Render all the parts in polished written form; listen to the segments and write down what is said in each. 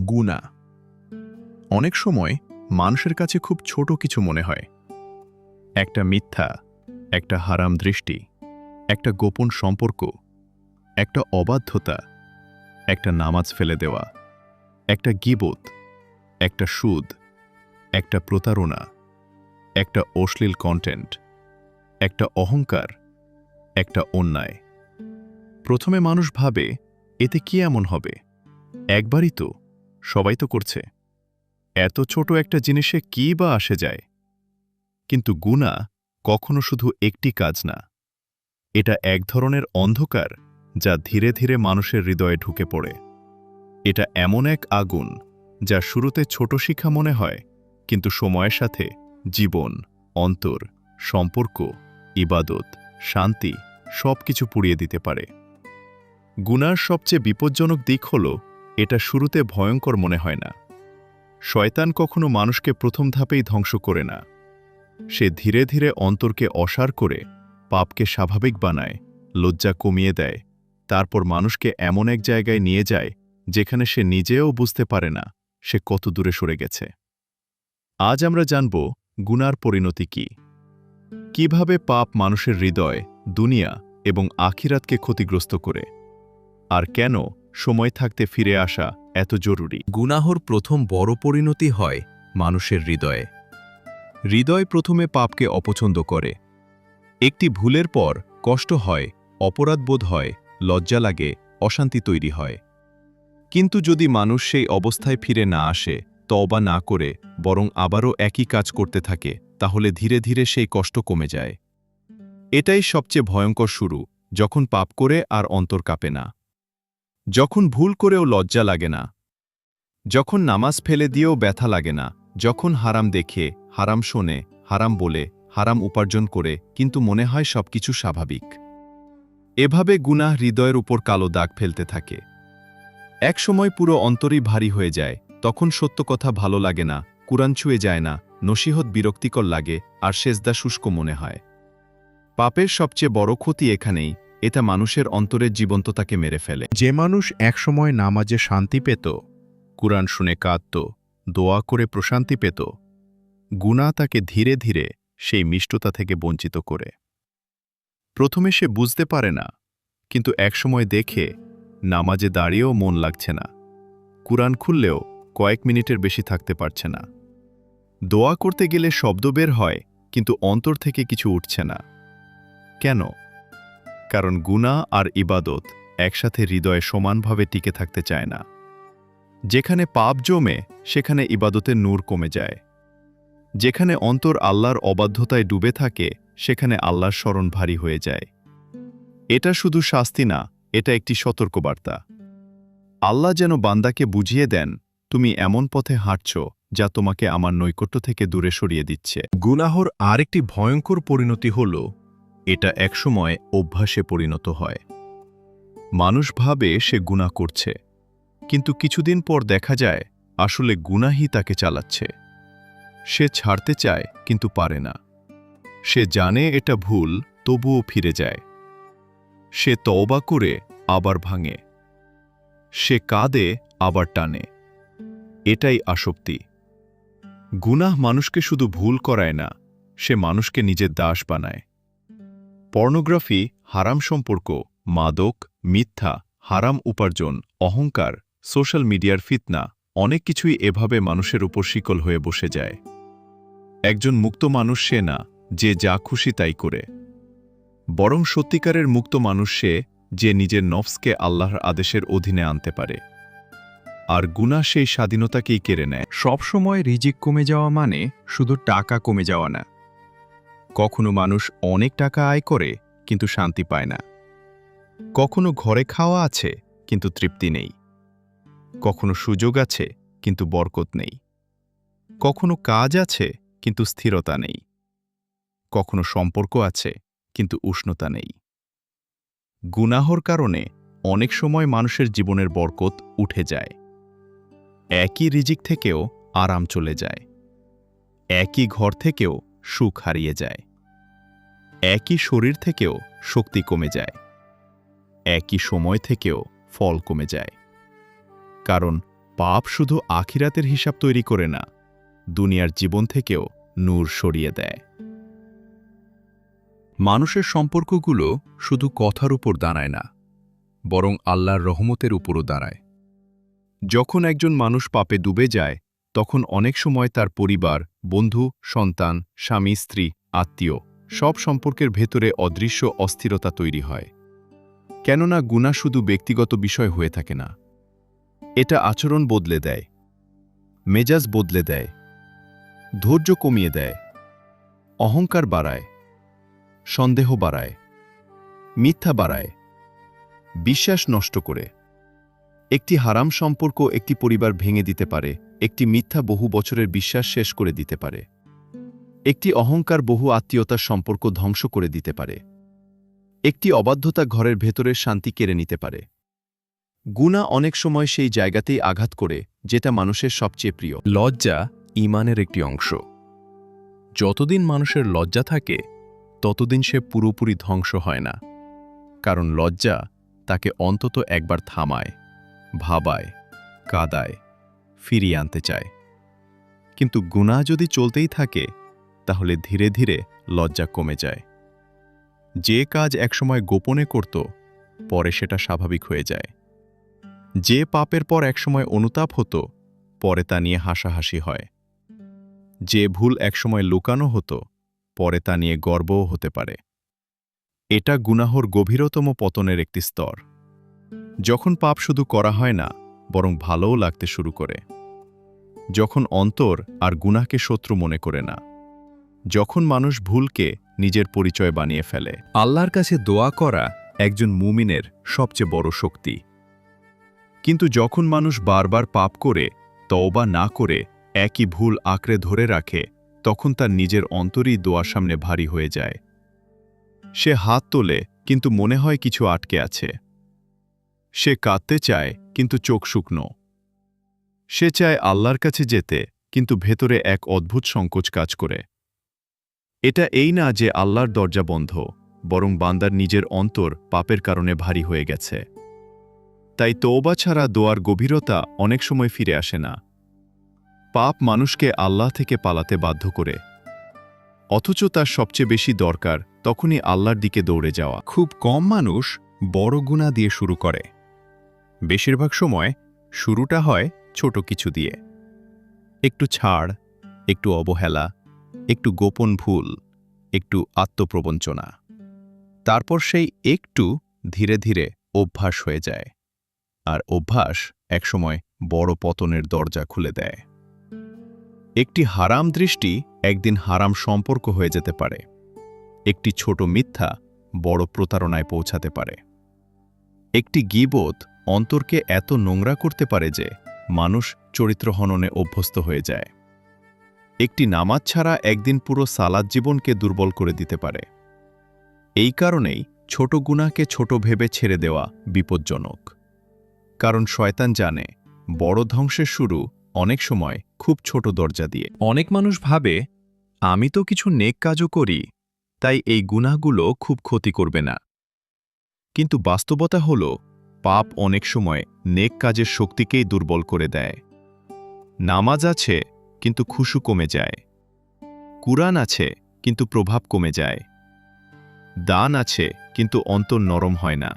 গুনাহ অনেক সময় মানুষের কাছে খুব ছোট কিছু মনে হয়। একটা মিথ্যা, একটা হারাম দৃষ্টি, একটা গোপন সম্পর্ক, একটা অবাধ্যতা, একটা নামাজ ফেলে দেওয়া, একটা গীবত, একটা সুদ, একটা প্রতারণা, একটা অশ্লীল কন্টেন্ট, একটা অহংকার, একটা অন্যায়। প্রথমে মানুষ ভাবে, এতে কি এমন হবে? একবারই তো, সবাই তো করছে। এত ছোট একটা জিনিসে কি বা আসে যায়? কিন্তু গুনাহ কখনো শুধু একটি কাজ না। এটা এক ধরনের অন্ধকার যা ধীরে ধীরে মানুষের হৃদয়ে ঢুকে পড়ে। এটা এমন এক আগুন যা শুরুতে ছোট শিখা মনে হয়, কিন্তু সময়ের সাথে জীবন, অন্তর, সম্পর্ক, ইবাদত, শান্তি সবকিছু পুড়িয়ে দিতে পারে। গুনার সবচেয়ে বিপজ্জনক দিক হল, এটা শুরুতে ভয়ঙ্কর মনে হয় না। শয়তান কখনো মানুষকে প্রথম ধাপেই ধ্বংস করে না। সে ধীরে ধীরে অন্তরকে অসার করে, পাপকে স্বাভাবিক বানায়, লজ্জা কমিয়ে দেয়, তারপর মানুষকে এমন এক জায়গায় নিয়ে যায় যেখানে সে নিজেও বুঝতে পারে না সে কত দূরে সরে গেছে। আজ আমরা জানব গুনার পরিণতি কি, কিভাবে পাপ মানুষের হৃদয়, দুনিয়া এবং আখিরাতকে ক্ষতিগ্রস্ত করে, আর কেন সময় থাকতে ফিরে আসা এত জরুরি। গুনাহর প্রথম বড় পরিণতি হয় মানুষের হৃদয়ে। হৃদয় প্রথমে পাপকে অপছন্দ করে। একটি ভুলের পর কষ্ট হয়, অপরাধবোধ হয়, লজ্জা লাগে, অশান্তি তৈরি হয়। কিন্তু যদি মানুষ সেই অবস্থায় ফিরে না আসে, তওবা না করে বরং আবারও একই কাজ করতে থাকে, তাহলে ধীরে ধীরে সেই কষ্ট কমে যায়। এটাই সবচেয়ে ভয়ঙ্কর শুরু, যখন পাপ করে আর অন্তর কাঁপে না, যখন ভুল করেও লজ্জা লাগে না, যখন নামাজ ফেলে দিয়েও ব্যথা লাগে না, যখন হারাম দেখে, হারাম শোনে, হারাম বলে, হারাম উপার্জন করে কিন্তু মনে হয় সবকিছু স্বাভাবিক। এভাবে গুনাহ হৃদয়ের উপর কালো দাগ ফেলতে থাকে। এক সময় পুরো অন্তরই ভারী হয়ে যায়। তখন সত্য কথা ভালো লাগে না, কুরআন ছুঁয়ে যায় না, নসিহত বিরক্তিকর লাগে, আর সেজদা শুষ্ক মনে হয়। পাপের সবচেয়ে বড় ক্ষতি এখানেই, এটা মানুষের অন্তরের জীবন্ততাকে মেরে ফেলে। যে মানুষ একসময় নামাজে শান্তি পেত, কুরআন শুনে কাঁদত, দোয়া করে প্রশান্তি পেত, গুনাহ তাকে ধীরে ধীরে সেই মিষ্টতা থেকে বঞ্চিত করে। প্রথমে সে বুঝতে পারে না, কিন্তু একসময় দেখে নামাজে দাঁড়িয়েও মন লাগছে না, কুরআন খুললেও কয়েক মিনিটের বেশি থাকতে পারছে না, দোয়া করতে গেলে শব্দ বের হয় কিন্তু অন্তর থেকে কিছু উঠছে না। কেন? কারণ গুনাহ আর ইবাদত একসাথে হৃদয়ে সমানভাবে টিকে থাকতে চায় না। যেখানে পাপ জমে সেখানে ইবাদতের নূর কমে যায়। যেখানে অন্তর আল্লাহর অবাধ্যতায় ডুবে থাকে সেখানে আল্লাহর স্মরণ ভারী হয়ে যায়। এটা শুধু শাস্তি না, এটা একটি সতর্কবার্তা। আল্লাহ যেন বান্দাকে বুঝিয়ে দেন, তুমি এমন পথে হাঁটছ যা তোমাকে আমার নৈকট্য থেকে দূরে সরিয়ে দিচ্ছে। গুনাহর আরেকটি ভয়ঙ্কর পরিণতি হল, এটা একসময় অভ্যাসে পরিণত হয়। মানুষ ভাবে সে গুনাহ করছে, কিন্তু কিছুদিন পর দেখা যায় আসলে গুনাহই তাকে চালাচ্ছে। সে ছাড়তে চায় কিন্তু পারে না। সে জানে এটা ভুল, তবুও ফিরে যায়। সে তওবা করে আবার ভাঙে। সে কাঁদে আবার টানে। এটাই আসক্তি। গুনাহ মানুষকে শুধু ভুল করায় না, সে মানুষকে নিজের দাস বানায়। পর্নোগ্রাফি, হারাম সম্পর্ক, মাদক, মিথ্যা, হারাম উপার্জন, অহংকার, সোশ্যাল মিডিয়ার ফিতনা, অনেক কিছুই এভাবে মানুষের উপর শিকল হয়ে বসে যায়। একজন মুক্ত মানুষ সে না যে যা খুশি তাই করে, বরং সত্যিকারের মুক্ত মানুষ সে যে নিজের নফসকে আল্লাহর আদেশের অধীনে আনতে পারে। আর গুনাহ সেই স্বাধীনতাকেই কেড়ে নেয়। সবসময় রিজিক কমে যাওয়া মানে শুধু টাকা কমে যাওয়া না। কখনো মানুষ অনেক টাকা আয় করে কিন্তু শান্তি পায় না। কখনো ঘরে খাওয়া আছে কিন্তু তৃপ্তি নেই। কখনো সুযোগ আছে কিন্তু বরকত নেই। কখনো কাজ আছে কিন্তু স্থিরতা নেই। কখনো সম্পর্ক আছে কিন্তু উষ্ণতা নেই। গুনাহর কারণে অনেক সময় মানুষের জীবনের বরকত উঠে যায়। একই রিজিক থেকেও আরাম চলে যায়। একই ঘর থেকেও সুখ হারিয়ে যায়। একই শরীর থেকেও শক্তি কমে যায়। একই সময় থেকেও ফল কমে যায়। কারণ পাপ শুধু আখিরাতের হিসাব তৈরি করে না, দুনিয়ার জীবন থেকেও নূর সরিয়ে দেয়। মানুষের সম্পর্কগুলো শুধু কথার উপর দাঁড়ায় না, বরং আল্লাহর রহমতের উপরও দাঁড়ায়। যখন একজন মানুষ পাপে ডুবে যায়, তখন অনেক সময় তার পরিবার, বন্ধু, সন্তান, স্বামী, স্ত্রী, আত্মীয় সব সম্পর্কের ভেতরে অদৃশ্য অস্থিরতা তৈরি হয়। কেননা গুনাহ শুধু ব্যক্তিগত বিষয় হয়ে থাকে না, এটা আচরণ বদলে দেয়, মেজাজ বদলে দেয়, ধৈর্য কমিয়ে দেয়, অহংকার বাড়ায়, সন্দেহ বাড়ায়, মিথ্যা বাড়ায়, বিশ্বাস নষ্ট করে। একটি হারাম সম্পর্ক একটি পরিবার ভেঙে দিতে পারে, একটি মিথ্যা বহু বছরের বিশ্বাস শেষ করে দিতে পারে, একটি অহংকার বহু আত্মীয়তার সম্পর্ক ধ্বংস করে দিতে পারে, একটি অবাধ্যতা ঘরের ভেতরের শান্তি কেড়ে নিতে পারে। গুনাহ অনেক সময় সেই জায়গাতেই আঘাত করে যেটা মানুষের সবচেয়ে প্রিয়। লজ্জা ঈমানের একটি অংশ। যতদিন মানুষের লজ্জা থাকে, ততদিন সে পুরোপুরি ধ্বংস হয় না। কারণ লজ্জা তাকে অন্তত একবার থামায়, ভাবায়, কাঁদায়, ফিরিয়ে আনতে চায়। কিন্তু গুনাহ যদি চলতেই থাকে, তাহলে ধীরে ধীরে লজ্জা কমে যায়। যে কাজ একসময় গোপনে করত, পরে সেটা স্বাভাবিক হয়ে যায়। যে পাপের পর একসময় অনুতাপ হতো, পরে তা নিয়ে হাসাহাসি হয়। যে ভুল একসময় লুকানো হতো, পরে তা নিয়ে গর্বও হতে পারে। এটা গুনাহর গভীরতম পতনের একটি স্তর। যখন পাপ শুধু করা হয় না, বরং ভালোও লাগতে শুরু করে। যখন অন্তর আর গুনাহকে শত্রু মনে করে না। যখন মানুষ ভুলকে নিজের পরিচয় বানিয়ে ফেলে। আল্লাহর কাছে দোয়া করা একজন মুমিনের সবচেয়ে বড় শক্তি। কিন্তু যখন মানুষ বারবার পাপ করে, তওবা না করে একই ভুল আঁকড়ে ধরে রাখে, তখন তার নিজের অন্তরই দোয়ার সামনে ভারী হয়ে যায়। সে হাত তোলে, কিন্তু মনে হয় কিছু আটকে আছে। সে কাঁদতে চায়, কিন্তু চোখ শুকনো। সে চায় আল্লাহর কাছে যেতে, কিন্তু ভেতরে এক অদ্ভুত সংকোচ কাজ করে। এটা এই না যে আল্লাহর দরজা বন্ধ, বরং বান্দার নিজের অন্তর পাপের কারণে ভারী হয়ে গেছে। তাই তওবা ছাড়া দোয়ার গভীরতা অনেক সময় ফিরে আসে না। পাপ মানুষকে আল্লাহ থেকে পালাতে বাধ্য করে। অথচ তার সবচেয়ে বেশি দরকার তখনই আল্লাহর দিকে দৌড়ে যাওয়া। খুব কম মানুষ বড় গুনাহ দিয়ে শুরু করে। বেশিরভাগ সময় শুরুটা হয় ছোট কিছু দিয়ে। একটু ছাড়, একটু অবহেলা, একটু গোপন ভুল, একটু আত্মপ্রবঞ্চনা। তারপর সেই একটু ধীরে ধীরে অভ্যাস হয়ে যায়। আর অভ্যাস একসময় বড় পতনের দরজা খুলে দেয়। একটি হারাম দৃষ্টি একদিন হারাম সম্পর্ক হয়ে যেতে পারে। একটি ছোট মিথ্যা বড় প্রতারণায় পৌঁছাতে পারে। একটি গীবত অন্তরকে এত নোংরা করতে পারে যে মানুষ চরিত্র হননে অভ্যস্ত হয়ে যায়। একটি নামাজ ছাড়া একদিন পুরো সালাত জীবনকে দুর্বল করে দিতে পারে। এই কারণেই ছোট গুনাহকে ছোট ভেবে ছেড়ে দেওয়া বিপজ্জনক। কারণ শয়তান জানে, বড় ধ্বংসের শুরু অনেক সময় খুব ছোট দরজা দিয়ে। অনেক মানুষ ভাবে, আমি তো কিছু নেক কাজও করি, তাই এই গুনাহগুলো খুব ক্ষতি করবে না। কিন্তু বাস্তবতা হল, পাপ অনেক সময় নেক কাজের শক্তিকেই দুর্বল করে দেয়। নামাজ আছে, কিন্তু খুশু কমে যায়। কুরআন আছে, কিন্তু প্রভাব কমে যায়। দান আছে, কিন্তু অন্তর নরম হয় না।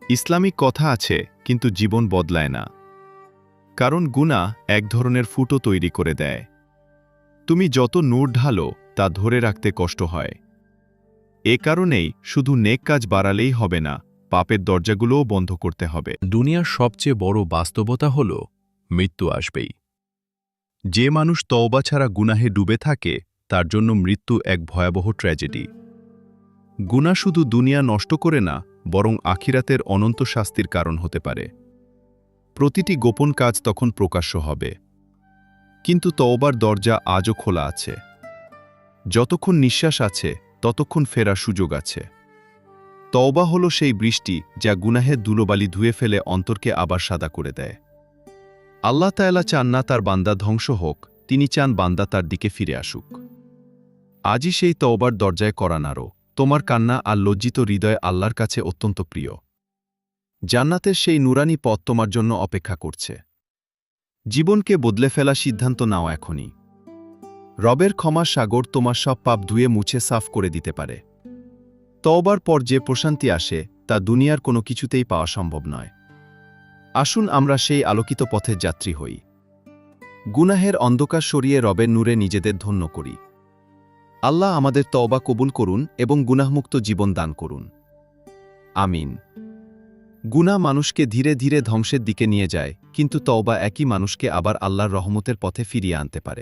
ইসলামিক কথা আছে, কিন্তু জীবন বদলায় না। কারণ গুনাহ এক ধরনের ফুটো তৈরি করে দেয়। তুমি যত নূর ঢালো, তা ধরে রাখতে কষ্ট হয়। এ কারণেই শুধু নেক কাজ বাড়ালেই হবে না, পাপের দরজাগুলোও বন্ধ করতে হবে। দুনিয়ার সবচেয়ে বড় বাস্তবতা হল, মৃত্যু আসবেই। যে মানুষ তওবা ছাড়া গুনাহে ডুবে থাকে, তার জন্য মৃত্যু এক ভয়াবহ ট্র্যাজেডি। গুনাহ শুধু দুনিয়া নষ্ট করে না, বরং আখিরাতের অনন্ত শাস্তির কারণ হতে পারে। প্রতিটি গোপন কাজ তখন প্রকাশ্য হবে। কিন্তু তওবার দরজা আজও খোলা আছে। যতক্ষণ নিঃশ্বাস আছে, ততক্ষণ ফেরার সুযোগ আছে। তওবা হলো সেই বৃষ্টি যা গুনাহের ধুলোবালি ধুয়ে ফেলে অন্তরকে আবার সাদা করে দেয়। আল্লাহ তাআলা চান না তার বান্দা ধ্বংস হোক, তিনি চান বান্দা তার দিকে ফিরে আসুক। আজই সেই তওবার দরজায় কড়া নাড়ো। তোমার কান্না আর লজ্জিত হৃদয় আল্লাহর কাছে অত্যন্ত প্রিয়। জান্নাতের সেই নুরানি পথ তোমার জন্য অপেক্ষা করছে। জীবনকে বদলে ফেলা সিদ্ধান্ত নাও এখনই। রবের ক্ষমা সাগর তোমার সব পাপ ধুয়ে মুছে সাফ করে দিতে পারে। তওবার পর যে প্রশান্তি আসে তা দুনিয়ার কোনো কিছুতেই পাওয়া সম্ভব নয়। আসুন আমরা সেই আলোকিত পথের যাত্রী হই। গুনাহের অন্ধকার সরিয়ে রবের নূরে নিজেদের ধন্য করি। আল্লাহ আমাদের তওবা কবুল করুন এবং গুনাহমুক্ত জীবন দান করুন। আমিন। গুনাহ মানুষকে ধীরে ধীরে ধ্বংসের দিকে নিয়ে যায়, কিন্তু তওবা একই মানুষকে আবার আল্লাহর রহমতের পথে ফিরিয়ে আনতে পারে।